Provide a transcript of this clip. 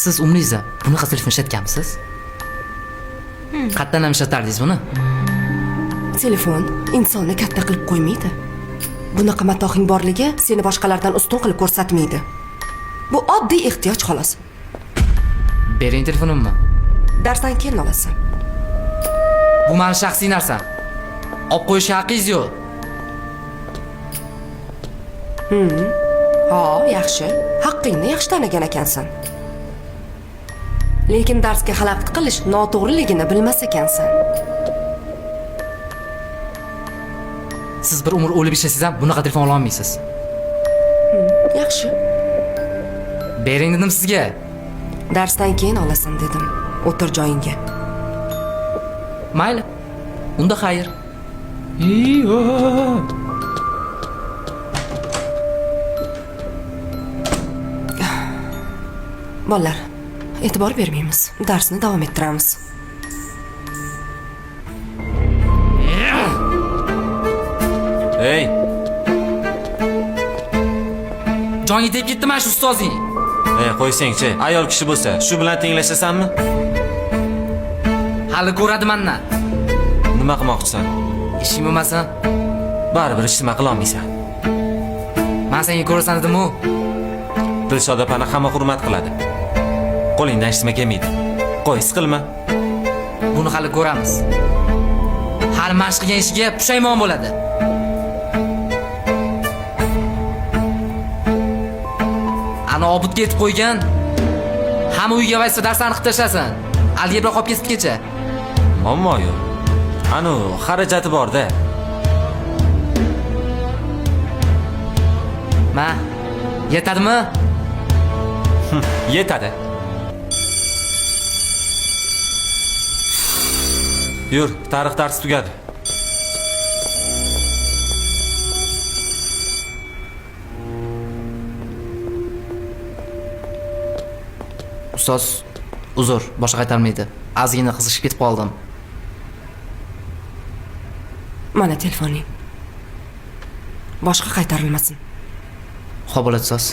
Siz umringizda bunaqa telefon ishlatganmisiz? Qayerdan ham ishlatardingiz buni? Telefon insonni katta qilib qo'ymaydi. Bunaqa matohing borligi seni boshqalardan ustun qilib ko'rsatmaydi. Bu oddiy ehtiyoj xolos. Bering telefonimni. Darsdan keyin olasan. Bu meni shaxsiy narsam. Olib qo'yishga haqqingiz yo'q. Ha, yaxshi. Haqqingni yaxshi tanigan ekansan. Lekin darsga xalaqit qilish noto'g'riligini bilmas ekansan. Siz bir umr o'lib ishlasangiz ham bunaqa telefon ola olmaysiz. Yaxshi. Bering dedim sizga. Darsdan keyin olasan dedim. O'tir joyingga. Mayli. Unda xayr. Bolalar, e'tibor bermaymiz. Darsni davom ettiramiz. Ey, Jonga tegib ketdi mana shu ustozing. qo'ysang-chi, ayol kishi bo'lsa, shu bilan tenglashasanmi? Hali ko'radi mendan. Nima qilmoqchisan? Ishing bo'lmasa, Baribir hech nima qila olmaysan. men senga ko'rasan dedim-ku. Dilshod opani hamma hurmat qiladi. Qo'lingdan hech nima kelmaydi. Qo'y, siqilma. Buni hali ko'ramiz. Hali mashq qilgan ishiga pushaymon bo'ladi. Ana obudga yetib qo'ygan. Hamma uyga vaysa darslarni qilib tashlasin. Algebra qolib ketgacha. Muammo yo'q. Anu, xarajati bor-da. Ma, yetadimi? Yetadi. Yur, tarix darsi tugadi. Ustoz, uzr, boshqa qaytarmaydi. Ozgina qiziqib ketib qoldim. Mana telefoning. Boshqa qaytarilmasin. Xo'p bo'ladi ustoz.